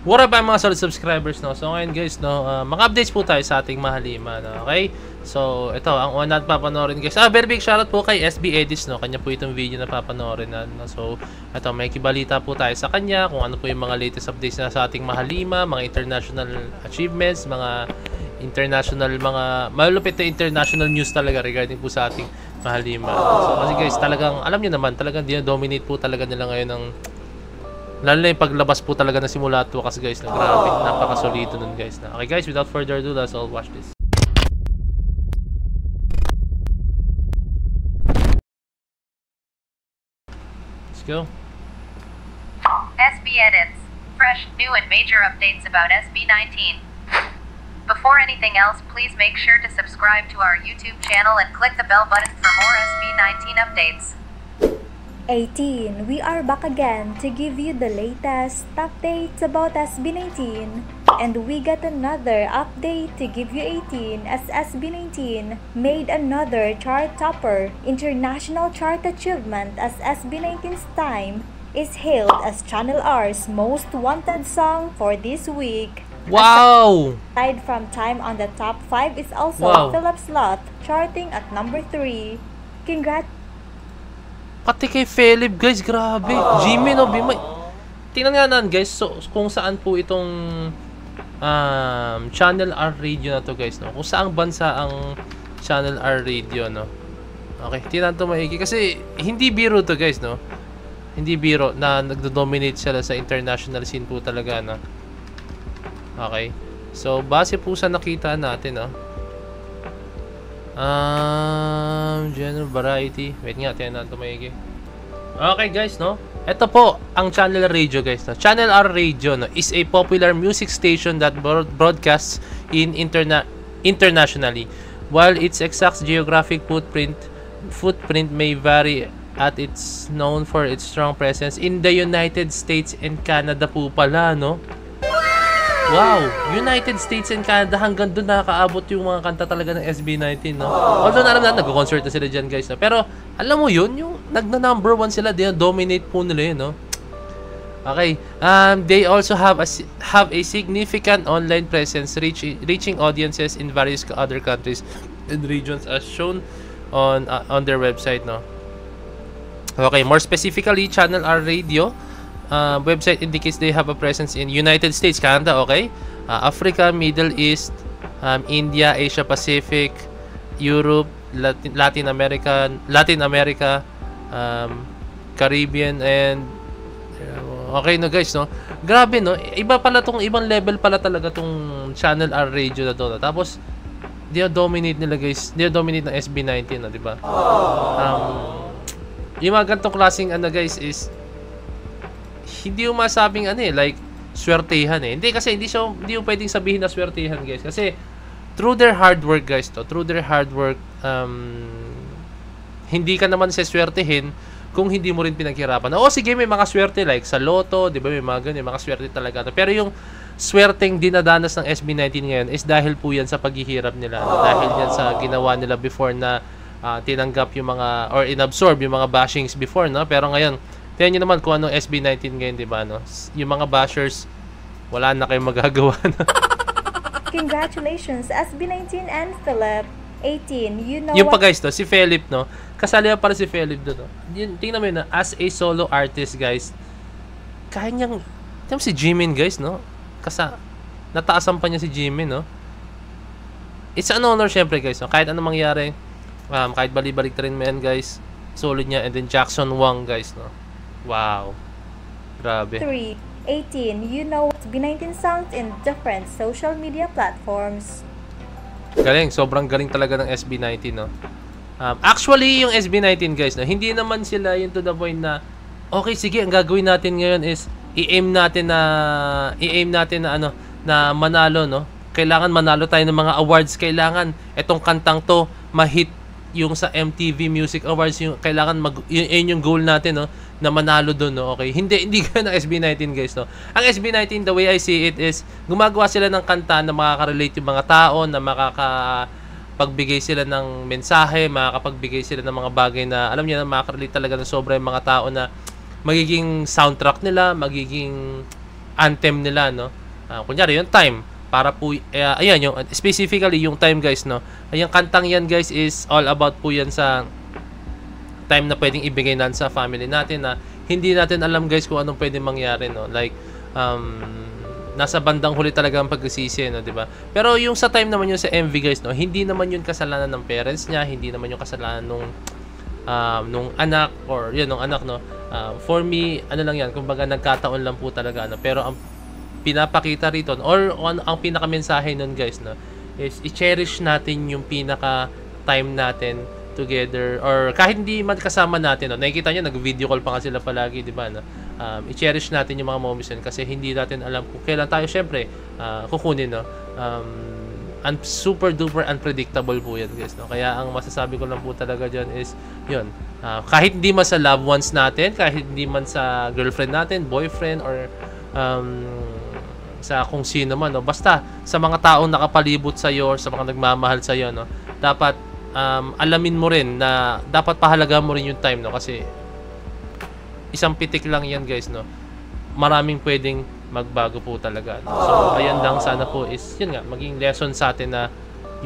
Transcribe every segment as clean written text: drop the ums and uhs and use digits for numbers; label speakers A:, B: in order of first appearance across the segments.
A: What up mga solid subscribers, no? So ngayon guys, no, mga updates po tayo sa ating mahalima, no? Okay? So ito, ang una natin papanoorin guys. Very big shoutout po kay SB Edits, no? Kanya po itong video na papanoorin na, no? So ito, may kibalita po tayo sa kanya kung ano po yung mga latest updates na sa ating mahalima, mga international achievements, mga international, mga malulupit na international news talaga regarding po sa ating mahalima. So kasi guys, talagang alam niyo naman, talagang dominate po talaga nila ngayon ng lalo na yung paglabas po talaga na simula at wakas guys na grabe, napakasolido nun guys na. Okay guys, without further ado, let's all watch this. Let's go.
B: SB Edits. Fresh, new and major updates about SB19. Before anything else, please make sure to subscribe to our YouTube channel and click the bell button for more SB19 updates.
C: 18. We are back again to give you the latest updates about SB19. And we got another update to give you 18 as SB19 made another chart topper. International chart achievement as SB19's Time is hailed as Channel R's most wanted song for this week.
A: Wow!
C: Aside from Time on the top 5 is also Philip Sloth charting at number 3.
A: Pati kay Philip guys, grabe. Jimmy no, Bimay. Tingnan nga natin guys, so, kung saan po itong Channel R radio na to guys, no? Kung saang bansa ang Channel R radio, no? Okay, tingnan to maigi kasi hindi biro to guys, no? Hindi biro na nagdo-dominate sila sa international scene po talaga, no? Okay. So, base po sa nakita natin, no? General variety. Wait nga, tiyan natin maigi. Okay guys, no? Ito po ang Channel Radio guys, no? Channel R Radio, no, is a popular music station that broadcasts in internationally. While its exact geographic footprint may vary, at it's known for its strong presence in the United States and Canada po pala, no? Wow! United States and Canada, hanggang doon nakakaabot yung mga kanta talaga ng SB19, no? Although na alam na, nag-concert na sila dyan, guys, no? Pero, alam mo yun, yung nagna-number 1 sila, dominate po nila yun, no? Okay. They also have a significant online presence, reaching audiences in various other countries and regions as shown on their website, no? Okay, more specifically, Channel R Radio website indicates they have a presence in United States, Canada, okay, Africa, Middle East, India, Asia Pacific, Europe, Latin America, Caribbean, and okay no guys, no, grabe no, iba pala tong, ibang level pala talaga tong Channel R radio na to, no? Tapos dominate nila guys, dominate ng SB19, no, di ba? Yung mga ganitong klaseng ano guys is hindi yung masabing ano like swertehan eh. Hindi kasi hindi yung pwedeng sabihin na swertehan guys. Kasi through their hard work guys hindi ka naman seswertehin kung hindi mo rin pinaghirapan. Oo, sige, may mga swerte like sa loto, di ba, may mga ganyan, mga swerte talaga. Pero yung swerteng dinadanas ng SB19 ngayon is dahil po yan sa paghihirap nila. Dahil yan sa ginawa nila before na tinanggap yung mga, or inabsorb yung mga bashings before, no? Pero ngayon, tingnan nyo naman kung anong SB19 ngayon, di ba, no? Yung mga bashers, wala na kayong magagawa na.
C: Congratulations, SB19 and Philip. 18, you know
A: yung pa guys, no? Si Philip, no? Kasali pa para si Philip doon, no? Tingnan mo yun, no? As a solo artist, guys, kaya niyang, tingnan mo si Jimin, guys, no? Nataasan pa niya si Jimin, no? It's an honor, syempre, guys, no? Kahit anong mangyari, kahit bali-balik rin mo yan, guys, solid niya. And then Jackson Wang, guys, no? Wow. Grabe.
C: 3. 18. You know SB19 songs in different social media platforms.
A: Galing. Sobrang galing talaga ng SB19, no? Actually, yung SB19, guys, no, hindi naman sila yung to the point na, okay, sige, ang gagawin natin ngayon is i-aim natin na ano, na manalo, no? Kailangan manalo tayo ng mga awards. Kailangan etong kantang to ma-hit yung sa MTV Music Awards, yung kailangan yun yung goal natin, no, na manalo doon, no. Okay, hindi ganoon ang SB19 guys, no. Ang SB19, the way I see it is gumagawa sila ng kanta na makaka-relate yung mga tao, na makakapagbigay sila ng mensahe, makakapagbigay sila ng mga bagay na alam niyo na makaka-relate talaga ng sobra yung mga tao, na magiging soundtrack nila, magiging anthem nila, no? Kunyari, yung time. Para po, ayan, yung, specifically, yung time, guys, no? Yung kantang yan, guys, is all about po yan sa time na pwedeng ibigay natin sa family natin na hindi natin alam, guys, kung anong pwedeng mangyari, no? Like, nasa bandang huli talaga ang pagsisisi, no, 'di ba? Pero yung sa time naman yun sa MV, guys, no, hindi naman yun kasalanan ng parents niya, hindi naman yung kasalanan nung anak or yun nung anak, no. For me, ano lang yan, kumbaga nagkataon lang po talaga, no. Pero ang pinapakita rito or ang pinaka-mensahe nun, guys, no, is i-cherish natin yung pinaka time natin together or kahit hindi man kasama natin, no. Nakikita niyo nag-video call pa nga sila palagi, 'di ba, no? I-cherish natin yung mga moments yun kasi hindi natin alam kung kailan tayo syempre kukunin, no. Super duper unpredictable po yan, guys, no. Kaya ang masasabi ko lang po talaga diyan is yun, kahit hindi man sa loved ones natin, kahit hindi man sa girlfriend natin, boyfriend or sa kung sino man, no, basta sa mga taong nakapalibot sa iyo or sa mga nagmamahal sa iyo, no, dapat alamin mo rin na dapat pahalaga mo rin yung time, no, kasi isang pitik lang yan, guys, no. Maraming pwedeng magbago po talaga, no? So ayan lang, sana po is yun nga maging lesson sa atin na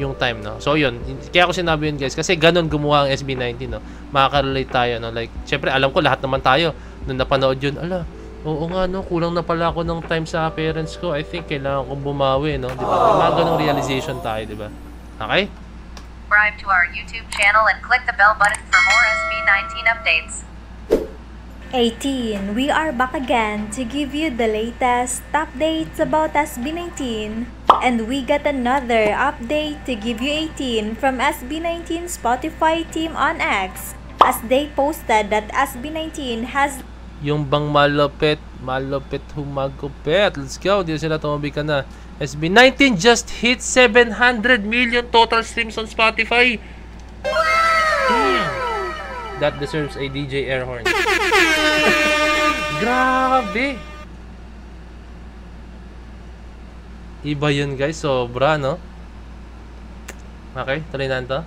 A: yung time, no. So yun, kaya ko sinabi yun, guys, kasi ganun gumawa ang SB19, no. Makaka-relate tayo, no. Like syempre alam ko lahat naman tayo nung napanood yun, ala, oo nga, no, kulang na pala ako ng time sa parents ko, I think kailangan kong bumawi, no, di ba? May mga ganung realization tayo, di ba? Okay?
B: Subscribe to our YouTube channel and click the bell button for more SB19 updates.
C: 18. We are back again to give you the latest updates about SB19. And we got another update to give you 18 from SB19 Spotify team on X, as they posted that SB19 has
A: yung bang malupit humagupit. Let's go. Dito sila tumabi ka na. SB19 just hit 700 million total streams on Spotify. That deserves a DJ air horn. Grabe. Iba yun, guys. Sobra, no? Okay, tuloy na ito.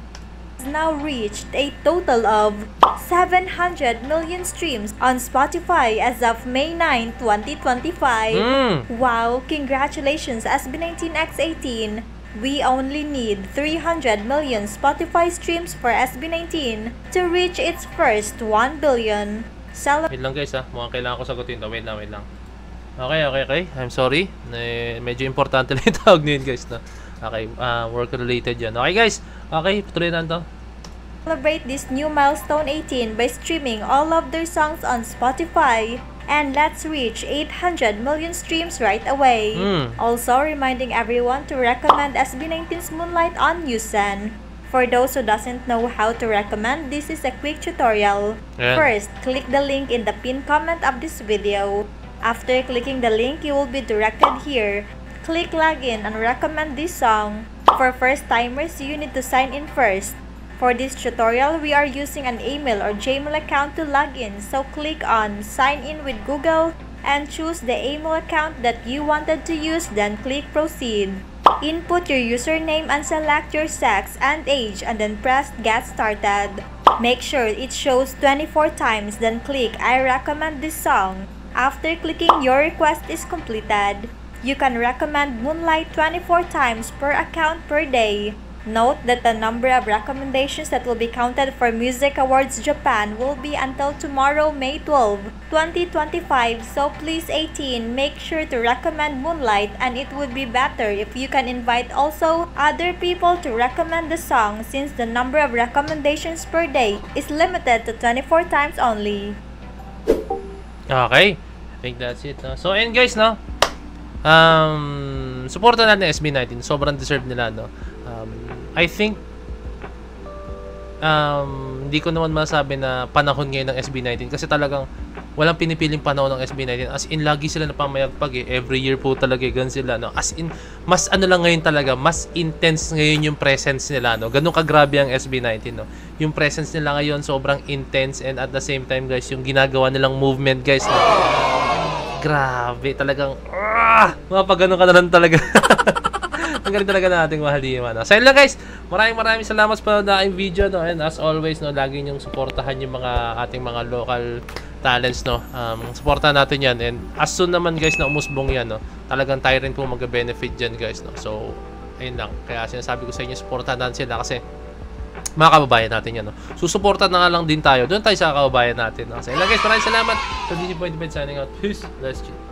C: now reached a total of 700 million streams on Spotify as of May 9, 2025. Wow, congratulations SB19X18. We only need 300 million Spotify streams for SB19 to reach its first 1 billion.
A: Wait lang guys ha, mukhang kailangan ko sagutin to. Wait lang. Okay. I'm sorry. Medyo importante lang yung tawag niyo guys na. Okay, work related yan. Okay guys, okay, tuloy na to.
C: Celebrate this new milestone 18 by streaming all of their songs on Spotify. And let's reach 800 million streams right away. Also reminding everyone to recommend SB19's Moonlight on Usen. For those who doesn't know how to recommend, this is a quick tutorial. First, click the link in the pinned comment of this video. After clicking the link, you will be directed here. Click login and recommend this song. For first timers, you need to sign in first. For this tutorial, we are using an email or Gmail account to log in, so click on Sign in with Google and choose the email account that you wanted to use, then click Proceed. Input your username and select your sex and age and then press Get Started. Make sure it shows 24 times, then click I recommend this song. After clicking, your request is completed. You can recommend Moonlight 24 times per account per day. Note that the number of recommendations that will be counted for Music Awards Japan will be until tomorrow, May 12, 2025. So please 18, make sure to recommend Moonlight, and it would be better if you can invite also other people to recommend the song, since the number of recommendations per day is limited to 24 times only.
A: Okay, I think that's it. So and guys, no, supportan natin SB19. Sobrang deserve nila, no. I think hindi ko naman masabi na panahon ngayon ng SB19 kasi talagang walang pinipiling panahon ng SB19, as in lagi sila napamayagpag every year po talaga gan sila, no, as in mas ano lang ngayon talaga, mas intense ngayon yung presence nila, no, ganun kagrabe ang SB19, no, yung presence nila ngayon sobrang intense, and at the same time guys, yung ginagawa nilang movement guys, no, grabe talagang mapagano ka na lang talaga. Ang galing talaga na ating mahaliman. So yun lang guys, maraming salamat sa panonood na aking video, no? And as always, no, lagi niyong suportahan yung mga ating mga local talents, no. Supportan natin yan, and as soon naman guys na umusbong yan, no, talagang tayo rin po mag-benefit dyan guys, no. So ayun lang, kaya sinasabi ko sa inyo, supportan natin sila kasi mga kababayan natin yan, no. Susuportan na nga lang din tayo, doon tayo sa kababayan natin, no. So yun lang guys, maraming salamat. So this is Boy Debate signing out. Peace, let's chill.